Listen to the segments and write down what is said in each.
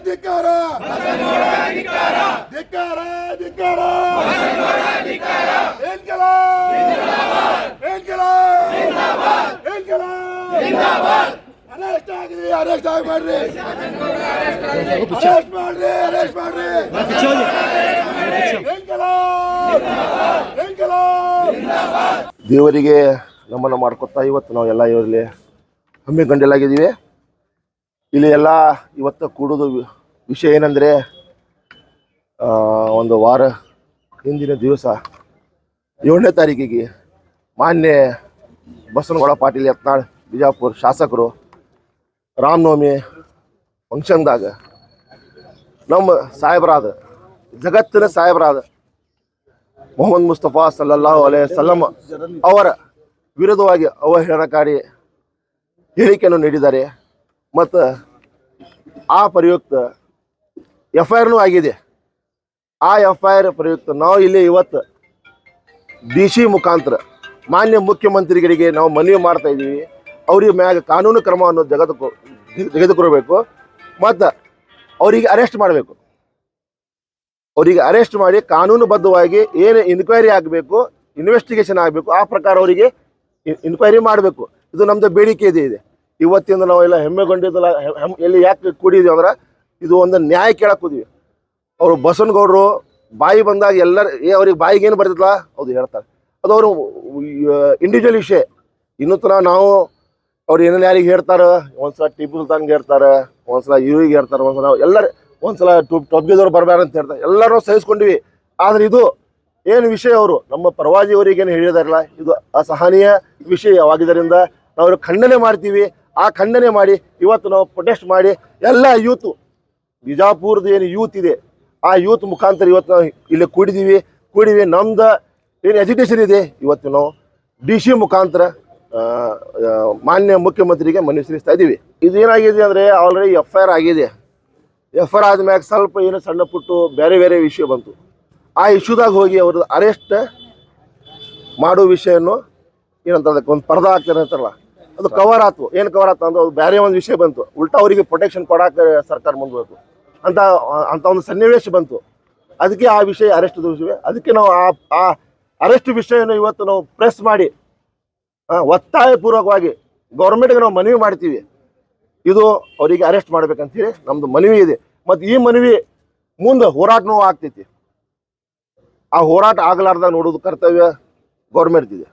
ಧಿಕ್ಕಾರ ಧಿಕ್ಕಾರ ಧಿಕ್ಕಾರ ಅರೆಸ್ಟ್ ಆಗ್ರಿ ಅರೆಸ್ಟ್ ಆಗ್ಬೇಡ್ರಿ ಅರೆಸ್ಟ್ ಮಾಡ್ರಿ ಅರೆಸ್ಟ್ ಮಾಡ್ರಿ ದೇವರಿಗೆ ನಮನ ಮಾಡ್ಕೊತಾ ಇವತ್ತು ನಾವು ಎಲ್ಲ ಇವರಲ್ಲಿ ಹಮ್ಮಿಕೊಂಡಲಾಗಿದ್ದೀವಿ. ಇಲ್ಲಿ ಎಲ್ಲ ಇವತ್ತು ಕೂಡೋದು ವಿಷಯ ಏನಂದರೆ ಒಂದು ವಾರ ಹಿಂದಿನ ದಿವಸ 7ನೇ ತಾರೀಕಿಗೆ ಮಾನ್ಯ ಬಸನಗೌಡ ಪಾಟೀಲ್ ಯತ್ನಾಳ್ ಬಿಜಾಪುರ ಶಾಸಕರು ರಾಮನವಮಿ ಫಂಕ್ಷನ್ದಾಗ ನಮ್ಮ ಸಾಹೇಬರಾದ ಜಗತ್ತಿನ ಸಾಹೇಬರಾದ ಮೊಹಮ್ಮದ್ ಮುಸ್ತಫಾ ಸಲ್ಲಲ್ಲಾಹು ಅಲೈಹಿ ವಸಲ್ಲಂ ಅವರ ವಿರುದ್ಧವಾಗಿ ಅವಹೇಳನಕಾರಿ ಹೇಳಿಕೆಯನ್ನು ನೀಡಿದ್ದಾರೆ. ಮತ್ತು ಆ ಪ್ರಯುಕ್ತ FIRನೂ ಆಗಿದೆ. ಆ FIR ಪ್ರಯುಕ್ತ ನಾವು ಇಲ್ಲಿ ಇವತ್ತು DC ಮುಖಾಂತರ ಮಾನ್ಯ ಮುಖ್ಯಮಂತ್ರಿಗಳಿಗೆ ನಾವು ಮನವಿ ಮಾಡ್ತಾ ಇದ್ದೀವಿ. ಅವ್ರಿಗೆ ಮ್ಯಾಗ ಕಾನೂನು ಕ್ರಮವನ್ನು ತೆಗೆದುಕೊಳ್ಬೇಕು ಮತ್ತು ಅವರಿಗೆ ಅರೆಸ್ಟ್ ಮಾಡಬೇಕು. ಅವರಿಗೆ ಅರೆಸ್ಟ್ ಮಾಡಿ ಕಾನೂನುಬದ್ಧವಾಗಿ ಏನು ಇನ್ಕ್ವೈರಿ ಆಗಬೇಕು, ಇನ್ವೆಸ್ಟಿಗೇಷನ್ ಆಗಬೇಕು, ಆ ಪ್ರಕಾರ ಅವರಿಗೆ ಇನ್ಕ್ವೈರಿ ಮಾಡಬೇಕು. ಇದು ನಮ್ಮದು ಬೇಡಿಕೆ ಇದೆ. ಇವತ್ತಿಂದ ನಾವೆಲ್ಲ ಹೆಮ್ಮೆಗೊಂಡಿದ್ದಲ್ಲ, ಎಲ್ಲಿ ಯಾಕೆ ಕೂಡಿದ್ದೀವಿ ಅಂದ್ರೆ ಇದು ಒಂದು ನ್ಯಾಯ ಕೇಳಕ್ಕೆ ಹೋದ್ವಿ. ಅವರು ಬಸವನಗೌಡರು ಬಾಯಿ ಬಂದಾಗ ಎಲ್ಲರೂ ಅವ್ರಿಗೆ ಬಾಯಿಗೆ ಏನು ಬರ್ತಿಲ್ಲ ಅದು ಹೇಳ್ತಾರೆ. ಅದು ಅವರು ಇಂಡಿವಿಜುವಲ್ ವಿಷಯ. ಇನ್ನೂ ತನಕ ನಾವು ಅವ್ರು ಏನೇನು ಯಾರಿಗೆ ಹೇಳ್ತಾರೆ, ಒಂದ್ಸಲ ಟಿಪ್ಪು ಸುಲ್ತಾನ್ಗೆ ಹೇಳ್ತಾರೆ, ಒಂದ್ಸಲ ಇವ್ರಿಗೆ ಹೇಳ್ತಾರೆ, ಒಂದ್ಸಲ ಎಲ್ಲರೂ ಒಂದ್ಸಲ ಟೊಬ್ಬಿದವ್ರು ಬರಬೇಡ ಅಂತ ಹೇಳ್ತಾರೆ. ಎಲ್ಲರೂ ಸಹಿಸ್ಕೊಂಡಿವಿ. ಆದರೆ ಇದು ಏನು ವಿಷಯ ಅವರು ನಮ್ಮ ಪ್ರವಾದಿಯವರಿಗೇನು ಹೇಳಿದಾರಲ್ಲ, ಇದು ಅಸಹನೀಯ ವಿಷಯವಾಗಿದ್ದರಿಂದ ನಾವು ಖಂಡನೆ ಮಾಡ್ತೀವಿ. ಆ ಖಂಡನೆ ಮಾಡಿ ಇವತ್ತು ನಾವು ಪ್ರೊಟೆಸ್ಟ್ ಮಾಡಿ ಎಲ್ಲ ಯೂತು ಬಿಜಾಪುರದ ಏನು ಯೂತ್ ಇದೆ ಆ ಯೂತ್ ಮುಖಾಂತರ ಇವತ್ತು ನಾವು ಇಲ್ಲಿ ಕೂಡಿವಿ. ನಮ್ದು ಏನು ಎಜುಕೇಷನ್ ಇದೆ ಇವತ್ತು ನಾವು DC ಮುಖಾಂತರ ಮಾನ್ಯ ಮುಖ್ಯಮಂತ್ರಿಗೆ ಮನವಿ ಸಲ್ಲಿಸ್ತಾ ಇದ್ದೀವಿ. ಇದು ಏನಾಗಿದೆ ಅಂದರೆ ಆಲ್ರೆಡಿ FIR ಆಗಿದೆ. FIR ಆದ್ಮ್ಯಾಗ ಸ್ವಲ್ಪ ಏನು ಸಣ್ಣ ಪುಟ್ಟು ಬೇರೆ ವಿಷಯ ಬಂತು. ಆ ಇಶ್ಯೂದಾಗ ಹೋಗಿ ಅವ್ರದ್ದು ಅರೆಸ್ಟ್ ಮಾಡೋ ವಿಷಯವನ್ನು ಏನಂತ ಅದಕ್ಕೆ ಒಂದು ಪರ್ದ ಆಗ್ತಾರೆ ಅಂತಾರಲ್ಲ, ಅದು ಕವರ್ ಆಯ್ತು. ಏನು ಕವರ್ ಆಯ್ತು ಅಂದ್ರೆ ಅದು ಬೇರೆ ಒಂದು ವಿಷಯ ಬಂತು. ಉಲ್ಟಾ ಅವರಿಗೆ ಪ್ರೊಟೆಕ್ಷನ್ ಕೊಡೋಕೆ ಸರ್ಕಾರ ಮುಂದುವರೆತು ಅಂತ ಒಂದು ಸನ್ನಿವೇಶ ಬಂತು. ಅದಕ್ಕೆ ಆ ವಿಷಯ ಅರೆಸ್ಟ್ ವಿಷಯ. ಅದಕ್ಕೆ ನಾವು ಆ ಅರೆಸ್ಟ್ ವಿಷಯವನ್ನು ಇವತ್ತು ನಾವು ಪ್ರೆಸ್ ಮಾಡಿ ಒತ್ತಾಯಪೂರ್ವಕವಾಗಿ ಗೌರ್ಮೆಂಟ್ಗೆ ನಾವು ಮನವಿ ಮಾಡ್ತೀವಿ. ಇದು ಅವರಿಗೆ ಅರೆಸ್ಟ್ ಮಾಡ್ಬೇಕಂತೇಳಿ ನಮ್ಮದು ಮನವಿ ಇದೆ. ಮತ್ತು ಈ ಮನವಿ ಮುಂದೆ ಹೋರಾಟನೂ ಆಗ್ತೈತಿ. ಆ ಹೋರಾಟ ಆಗಲಾರ್ದ ನೋಡೋದು ಕರ್ತವ್ಯ ಗೌರ್ಮೆಂಟ್ ಇದೆ.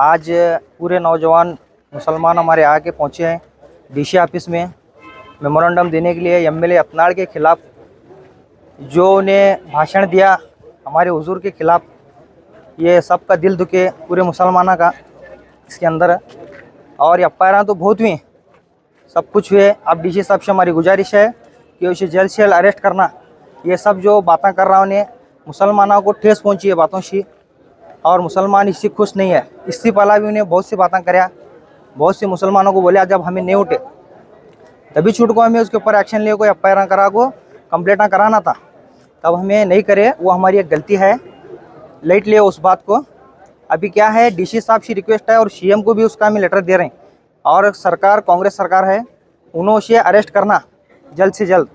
आज पूरे नौजवान मुसलमान हमारे आके पहुँचे हैं DC ऑफिस में मेमोरेंडम देने के लिए MLA यत्नाल के खिलाफ जो ने भाषण दिया हमारे हुजूर के खिलाफ। ये सबका दिल दुखे पूरे मुसलमानों का इसके अंदर। और FIR तो बहुत हुए, सब कुछ हुए। अब DC साहब से हमारी गुजारिश है कि उसे जल्द से जल्द अरेस्ट करना। ये सब जो बातें कर रहा उन्हें मुसलमानों को ठेस पहुँची है बातों से, और मुसलमान इससे खुश नहीं है। इससे पहला भी उन्हें बहुत सी बातें कराया, बहुत से मुसलमानों को बोले जब हमें नहीं उठे तभी छूट को हमें उसके ऊपर एक्शन ले, कोई FIR करा को कंप्लेंट कराना था, तब हमें नहीं करे। वो हमारी एक गलती है, लेट ले उस बात को। अभी क्या है DC साहब से रिक्वेस्ट है और CM को भी उसका हमें लेटर दे रहे हैं। और सरकार कांग्रेस सरकार है, उन्होंने उसे अरेस्ट करना जल्द से जल्द।